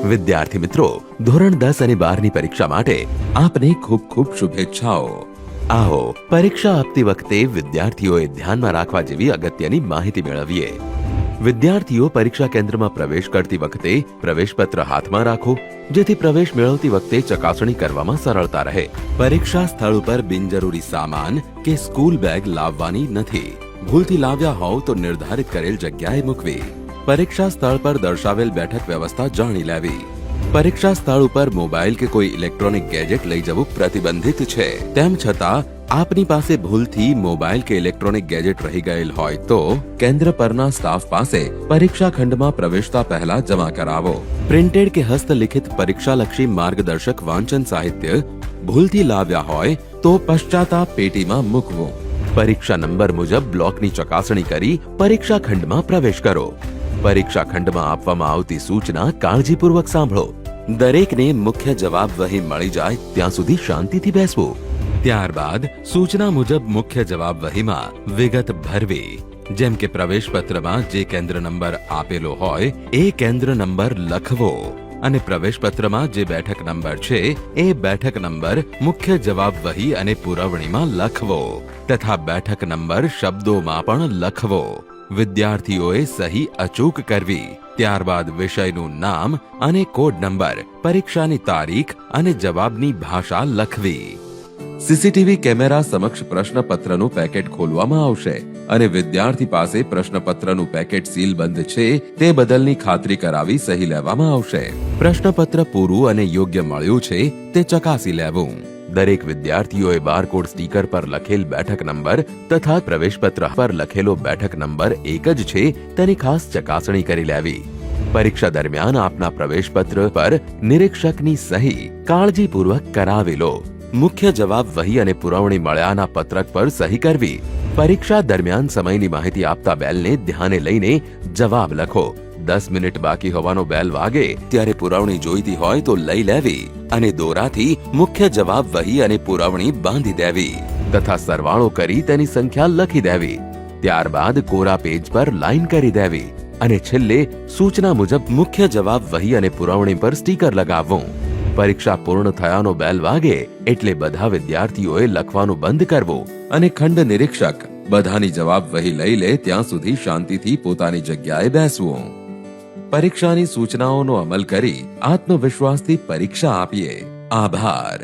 વિદ્યાર્થી મિત્રો, ધોરણ 10 અને 12ની પરીક્ષા માટે આપને ખૂબ ખૂબ શુભેચ્છાઓ। આવો પરીક્ષા આપતી વખતે વિદ્યાર્થીઓએ ધ્યાનમાં રાખવા જેવી અગત્યની માહિતી મેળવીએ। વિદ્યાર્થીઓ પરીક્ષા કેન્દ્રમાં પ્રવેશ કરતી વખતે પ્રવેશપત્ર હાથમાં રાખો, જેથી પ્રવેશ મેળવતી વખતે ચકાસણી કરવામાં સરળતા રહે। પરીક્ષા સ્થળ ઉપર બિનજરૂરી સામાન કે સ્કૂલ બેગ લાવવાની નથી। ભૂલથી લાવ્યા હોવ તો નિર્ધારિત કરેલ જગ્યાએ મૂકવી। પરીક્ષા સ્થળ પર દર્શાવેલ બેઠક વ્યવસ્થા જાણી લેવી। પરીક્ષા સ્થળ ઉપર મોબાઈલ કે કોઈ ઇલેક્ટ્રોનિક ગેજેટ લઈ જવું પ્રતિબંધિત છે। તેમ છતાં આપની પાસે ભૂલથી મોબાઈલ કે ઇલેક્ટ્રોનિક ગેજેટ રહી ગયેલ હોય તો કેન્દ્ર પરના સ્ટાફ પાસે પરીક્ષા ખંડમાં પ્રવેશતા પહેલા જમા કરાવો। પ્રિન્ટેડ કે હસ્તલિખિત પરીક્ષાલક્ષી માર્ગદર્શક વાંચન સાહિત્ય ભૂલથી લાવ્યા હોય તો પશ્ચાતાપ પેટીમાં મૂકવું। પરીક્ષા નંબર મુજબ બ્લોકની ચકાસણી કરી પરીક્ષા ખંડમાં પ્રવેશ કરો। પરીક્ષા ખંડમાં આપવામાં આવતી સૂચના કાળજીપૂર્વક સાંભળો। દરેકને મુખ્ય જવાબ વહી મળી જાય ત્યાં સુધી શાંતિથી બેસવું। ત્યારબાદ સૂચના મુજબ મુખ્ય જવાબ વહીમાં વિગત ભરવી, જેમ કે પ્રવેશપત્રમાં જે કેન્દ્ર નંબર આપેલો હોય એ કેન્દ્ર નંબર લખવો અને પ્રવેશપત્રમાં જે બેઠક નંબર છે એ બેઠક નંબર મુખ્ય જવાબ વહી અને પુરવણીમાં લખવો તથા બેઠક નંબર શબ્દોમાં પણ લખવો। વિદ્યાર્થીઓએ સહી અચૂક કરવી। ત્યારબાદ વિષયનું નામ અને કોડ નંબર, પરીક્ષાની તારીખ અને જવાબની ભાષા લખવી। સીસીટીવી કેમેરા સમક્ષ પ્રશ્નપત્રનું પેકેટ ખોલવામાં આવશે અને વિદ્યાર્થી પાસે પ્રશ્નપત્રનું પેકેટ સીલબંધ છે તે બદલની ખાતરી કરાવી સહી લેવામાં આવશે। પ્રશ્નપત્ર પૂરું અને યોગ્ય મળ્યું છે તે ચકાસી લેવું। દરેક વિદ્યાર્થીઓએ બારકોડ સ્ટીકર પર લખેલ બેઠક નંબર તથા પ્રવેશપત્ર પર લખેલો બેઠક નંબર એક જ છે તેની ખાસ ચકાસણી કરી લેવી। પરીક્ષા દરમિયાન આપના પ્રવેશપત્ર પર નિરીક્ષકની સહી કાળજીપૂર્વક કરાવી લો। મુખ્ય જવાબ વહી અને પુરવણી મળ્યાના પત્રક પર સહી કરવી। પરીક્ષા દરમિયાન સમયની માહિતી આપતા બેલને ધ્યાને લઈને જવાબ લખો। 10 મિનિટ બાકી હોવાનો બેલ વાગે ત્યારે પુરવણી જોઈતી હોય તો લઈ લેવી અને દોરાથી મુખ્ય જવાબ વહી અને પુરવણી બાંધી દેવી તથા સરવાળો કરી તેની સંખ્યા લખી દેવી। ત્યારબાદ કોરા પેજ પર લાઈન કરી દેવી અને છેલ્લે સૂચના મુજબ મુખ્ય જવાબ વહી અને પુરવણી પર સ્ટીકર લગાવવું। પરીક્ષા પૂર્ણ થયાનો બેલ વાગે એટલે બધા વિદ્યાર્થીઓએ લખવાનું બંધ કરવું અને ખંડ નિરીક્ષક બધાની જવાબ વહી લઈ લે ત્યાં સુધી શાંતિથી પોતાની જગ્યાએ બેસવું। પરીક્ષાની સૂચનાઓનો અમલ કરી આત્મવિશ્વાસથી પરીક્ષા આપીએ। આભાર।